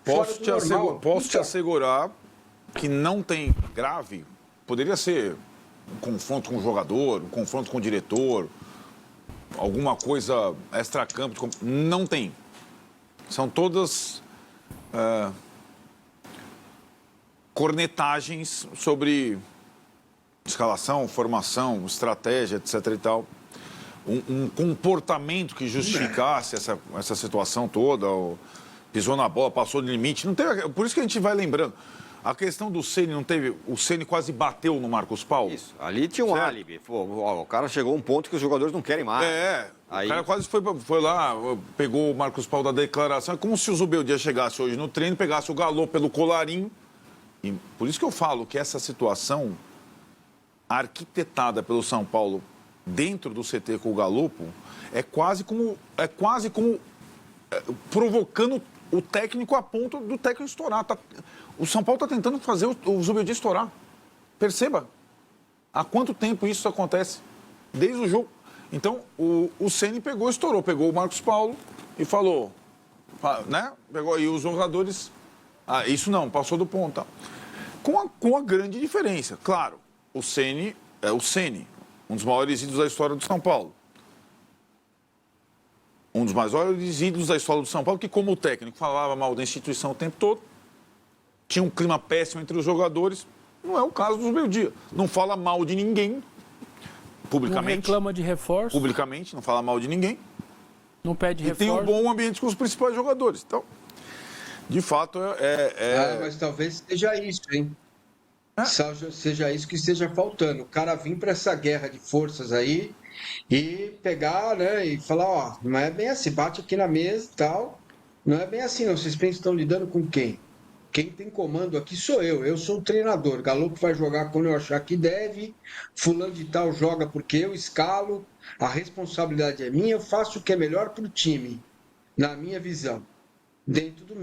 Posso te assegurar que não tem grave. Poderia ser um confronto com o jogador, um confronto com o diretor, alguma coisa extracampo. Não tem. São todas cornetagens sobre escalação, formação, estratégia, etc. e tal. Um comportamento que justificasse essa situação toda, pisou na bola, passou do limite. Não teve, por isso que a gente vai lembrando. A questão do Ceni não teve... O Ceni quase bateu no Marcos Paulo. Isso. Ali tinha um álibi. O cara chegou a um ponto que os jogadores não querem mais. O cara quase foi lá, pegou o Marcos Paulo da declaração. É como se o Zubeldia chegasse hoje no treino, pegasse o Galo pelo colarinho. E por isso que eu falo que essa situação arquitetada pelo São Paulo dentro do CT com o Galopo é quase como provocando o técnico a ponto do técnico estourar. O São Paulo está tentando fazer o Zubeldia estourar. Perceba. Há quanto tempo isso acontece? Desde o jogo. Então, o Ceni estourou. Pegou o Marcos Paulo e falou, né? Pegou aí os jogadores... isso não, passou do ponto. Tá? Com a grande diferença. Claro, o Ceni é o Ceni, um dos maiores ídolos da história do São Paulo. Um dos maiores ídolos da história do São Paulo, que como técnico falava mal da instituição o tempo todo, tinha um clima péssimo entre os jogadores. Não é o caso do Zubeldia. Não fala mal de ninguém, publicamente. Não reclama de reforço. Publicamente, não fala mal de ninguém. Não pede reforço. E tem um bom ambiente com os principais jogadores. Então, de fato, mas talvez seja isso, hein? Seja isso que esteja faltando. O cara vir para essa guerra de forças aí e pegar, né, e falar, ó, não é bem assim, bate aqui na mesa e tal. Não é bem assim, não. Vocês pensam que estão lidando com quem? Quem tem comando aqui sou eu sou o treinador. Galopo vai jogar quando eu achar que deve, fulano de tal joga porque eu escalo, a responsabilidade é minha, eu faço o que é melhor para o time, na minha visão, dentro do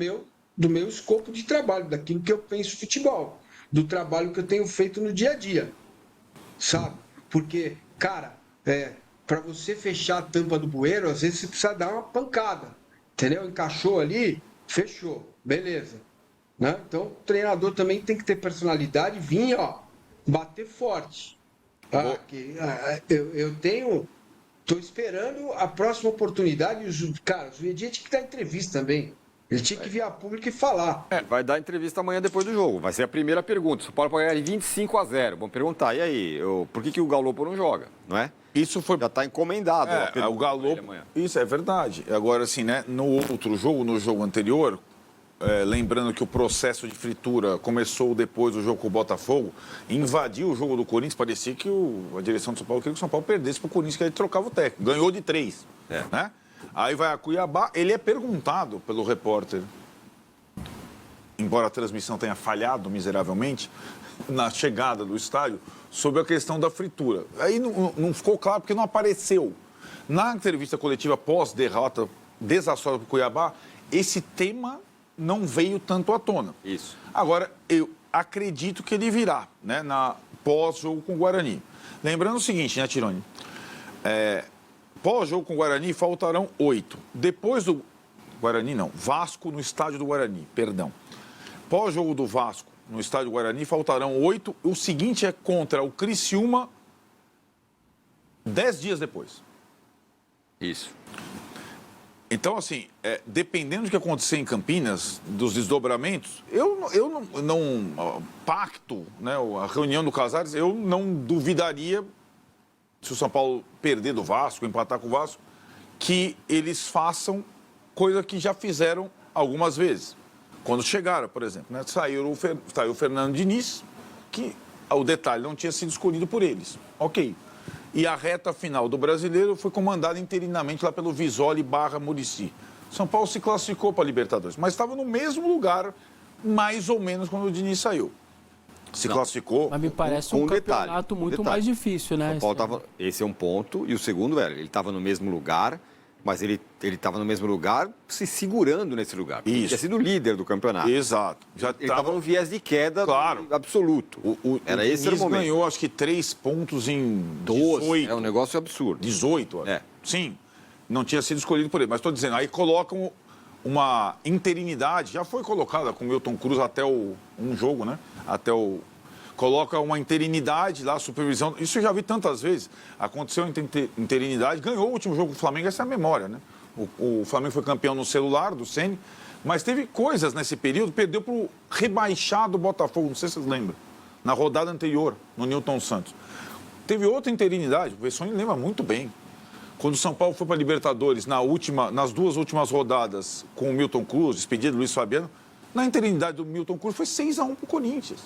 meu escopo de trabalho, daquilo que eu penso futebol, do trabalho que eu tenho feito no dia a dia, sabe? Porque, cara, para você fechar a tampa do bueiro, às vezes você precisa dar uma pancada, entendeu? Encaixou ali, fechou, beleza. Né? Então, o treinador também tem que ter personalidade, vir, ó, bater forte. Estou esperando a próxima oportunidade. Cara, o Zubeldia tinha que dar entrevista também. Ele tinha que vir a público e falar. Vai dar entrevista amanhã depois do jogo. Vai ser a primeira pergunta. O São Paulo pode ganhar de 25-0. Vamos perguntar, e aí, por que o Galopo não joga, não é? Isso foi... Já está encomendado. O Galopo... Isso é verdade. Agora, assim, né, no outro jogo, no jogo anterior... lembrando que o processo de fritura começou depois do jogo com o Botafogo, invadiu o jogo do Corinthians, parecia que a direção do São Paulo queria que o São Paulo perdesse para o Corinthians, que ele trocava o técnico. Ganhou de 3. Né? Aí vai a Cuiabá, ele é perguntado pelo repórter, embora a transmissão tenha falhado miseravelmente, na chegada do estádio, sobre a questão da fritura. Aí não ficou claro porque não apareceu. Na entrevista coletiva pós-derrota desastrosa para o Cuiabá, esse tema não veio tanto à tona. Isso. Agora, eu acredito que ele virá, né, na pós-jogo com o Guarani. Lembrando o seguinte, né, Tironi? Pós-jogo com o Guarani, faltarão 8. Depois do Guarani, não. Vasco no estádio do Guarani, perdão. Pós-jogo do Vasco no estádio do Guarani, faltarão 8. O seguinte é contra o Criciúma 10 dias depois. Isso. Então, assim, dependendo do que acontecer em Campinas, dos desdobramentos, eu não pacto, né, a reunião do Casares, eu não duvidaria, se o São Paulo perder do Vasco, empatar com o Vasco, que eles façam coisa que já fizeram algumas vezes. Quando chegaram, por exemplo, né, saiu o Fernando Diniz, que o detalhe não tinha sido escolhido por eles. Ok. E a reta final do Brasileiro foi comandada interinamente lá pelo Visoli / Muricy. São Paulo se classificou para a Libertadores, mas estava no mesmo lugar, mais ou menos, quando o Diniz saiu. Se classificou. Mas me parece um campeonato muito mais difícil, né? São Paulo esse é um ponto. E o segundo, ele estava no mesmo lugar, mas ele estava no mesmo lugar se segurando nesse lugar. Porque ele tinha sido líder do campeonato. Exato. Ele estava no viés de queda absoluto. Era esse o momento. Ganhou, acho que 3 pontos em 12. É um negócio absurdo. 18. Sim. Não tinha sido escolhido por ele. Mas estou dizendo, aí colocam uma interinidade, já foi colocada com o Milton Cruz até um jogo, né? Coloca uma interinidade lá, supervisão. Isso eu já vi tantas vezes. Aconteceu interinidade, ganhou o último jogo do Flamengo, essa é a memória, né? O Flamengo foi campeão no celular do Ceni, mas teve coisas nesse período, perdeu para o rebaixado Botafogo, não sei se vocês lembram, na rodada anterior, no Newton Santos. Teve outra interinidade, o Vessone lembra muito bem. Quando o São Paulo foi para a Libertadores, nas 2 últimas rodadas, com o Milton Cruz, despedido do Luiz Fabiano, na interinidade do Milton Cruz foi 6-1 para o Corinthians.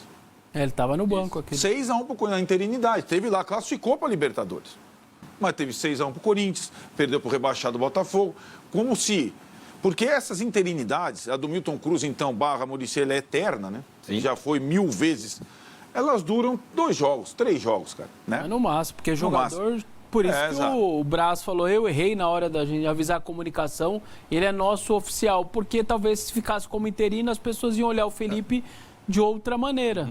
Ele estava no banco aqui. 6-1 para o Corinthians, na interinidade. Teve lá, classificou para a Libertadores. Mas teve 6-1 para o Corinthians, perdeu para o rebaixado Botafogo. Como se... Porque essas interinidades, a do Milton Cruz, então, / Muricy, ela é eterna, né? Sim. Já foi 1000 vezes. Elas duram 2 jogos, 3 jogos, cara. Né? É no máximo, porque jogador... Por isso que o Braz falou, eu errei na hora da gente avisar a comunicação, ele é nosso oficial, porque talvez se ficasse como interino, as pessoas iam olhar o Felipe de outra maneira.